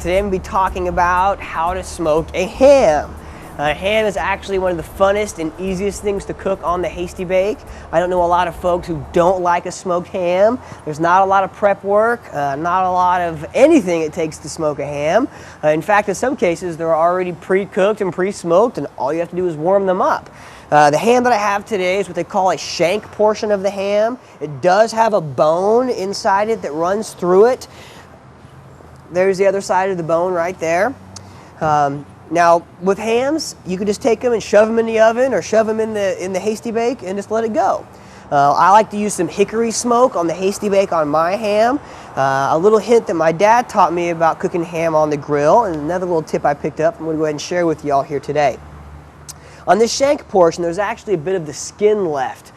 Today I'm going to be talking about how to smoke a ham. Ham is actually one of the funnest and easiest things to cook on the Hasty-Bake. I don't know a lot of folks who don't like a smoked ham. There's not a lot of prep work, not a lot of anything it takes to smoke a ham. In fact, in some cases they're already pre-cooked and pre-smoked and all you have to do is warm them up. The ham that I have today is what they call a shank portion of the ham. It does have a bone inside it that runs through it. There's the other side of the bone right there. Now with hams, you can just take them and shove them in the oven or shove them in the Hasty-Bake and just let it go. I like to use some hickory smoke on the Hasty-Bake on my ham. A little hint that my dad taught me about cooking ham on the grill, and another little tip I picked up I'm going to go ahead and share with you all here today. On this shank portion, there's actually a bit of the skin left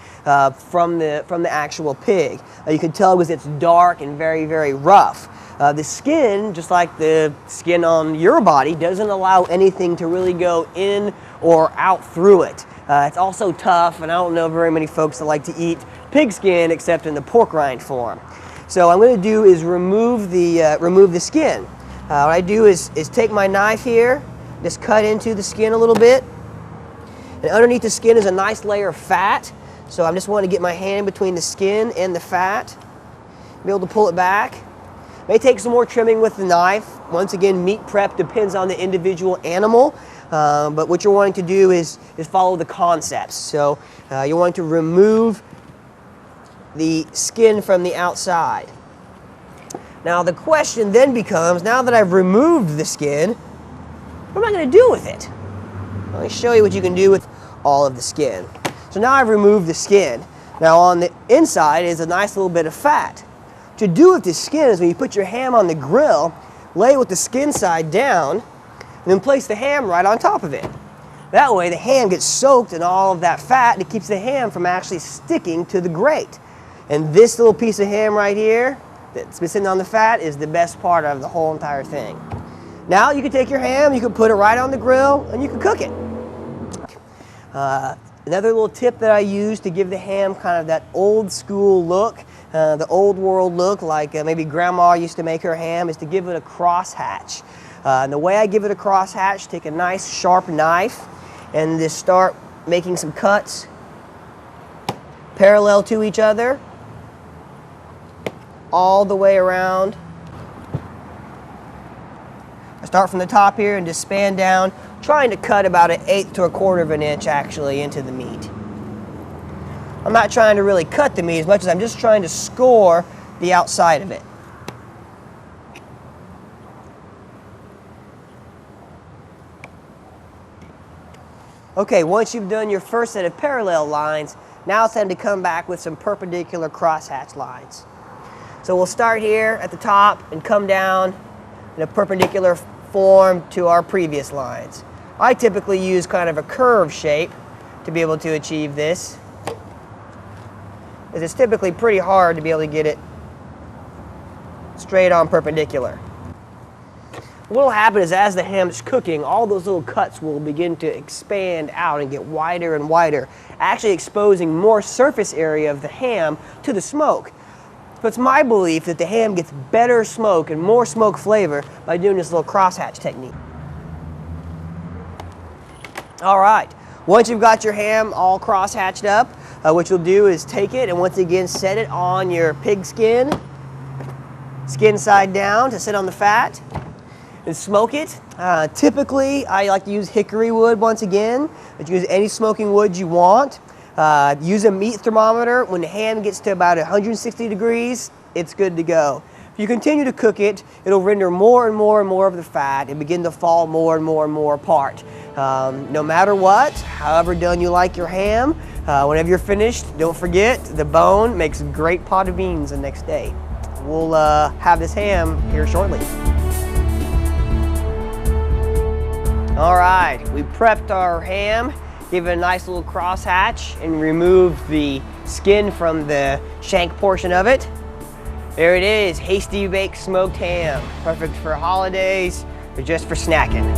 from the actual pig. You can tell because it's dark and very, very rough. The skin, just like the skin on your body, doesn't allow anything to really go in or out through it. It's also tough, and I don't know very many folks that like to eat pig skin except in the pork rind form. So what I'm going to do is remove the skin. What I do is take my knife here, just cut into the skin a little bit, and underneath the skin is a nice layer of fat. So I just want to get my hand between the skin and the fat, be able to pull it back. May take some more trimming with the knife. Once again, meat prep depends on the individual animal, but what you're wanting to do is follow the concepts. So you're wanting to remove the skin from the outside. Now the question then becomes, now that I've removed the skin, what am I going to do with it? Let me show you what you can do with all of the skin. So now I've removed the skin. Now on the inside is a nice little bit of fat. What you do with the skin is when you put your ham on the grill, lay it with the skin side down, and then place the ham right on top of it. That way the ham gets soaked in all of that fat and it keeps the ham from actually sticking to the grate. And this little piece of ham right here that's been sitting on the fat is the best part of the whole entire thing. Now you can take your ham, you can put it right on the grill, and you can cook it. Another little tip that I use to give the ham kind of that old school look, the old world look like maybe grandma used to make her ham, is to give it a crosshatch. And the way I give it a crosshatch, take a nice sharp knife and just start making some cuts parallel to each other all the way around. I start from the top here and just span down, trying to cut about 1/8 to 1/4 of an inch actually into the meat. I'm not trying to really cut the meat as much as I'm just trying to score the outside of it. Okay, once you've done your first set of parallel lines, now it's time to come back with some perpendicular crosshatch lines. So we'll start here at the top and come down in a perpendicular form to our previous lines. I typically use kind of a curve shape to be able to achieve this, as it's typically pretty hard to be able to get it straight on perpendicular. What will happen is as the ham is cooking, all those little cuts will begin to expand out and get wider and wider, actually exposing more surface area of the ham to the smoke. So it's my belief that the ham gets better smoke and more smoke flavor by doing this little crosshatch technique. All right, once you've got your ham all crosshatched up, what you'll do is take it and once again set it on your pig skin, skin side down to sit on the fat, and smoke it. Typically, I like to use hickory wood once again, but you use any smoking wood you want. Use a meat thermometer. When the ham gets to about 160 degrees, it's good to go. If you continue to cook it, it'll render more and more and more of the fat and begin to fall more and more and more apart. No matter what, however done you like your ham, whenever you're finished, don't forget the bone makes a great pot of beans the next day. We'll have this ham here shortly. All right, we prepped our ham, give it a nice little crosshatch, and remove the skin from the shank portion of it. There it is, Hasty-Bake smoked ham. Perfect for holidays or just for snacking.